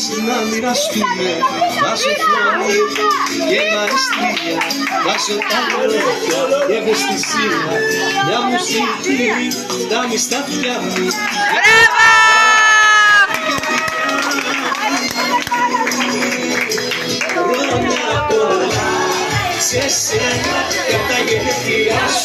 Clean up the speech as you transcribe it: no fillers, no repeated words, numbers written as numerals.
μαζί να μοιραστούμε. Βάζω φλόγι και μαεστρία, βάζω ταλέντο και ευαισθησία. Μια μουσική φτάνει στα αυτιά μου. Χρόνια πολλά σε σένα και τα γενέθλιά σου.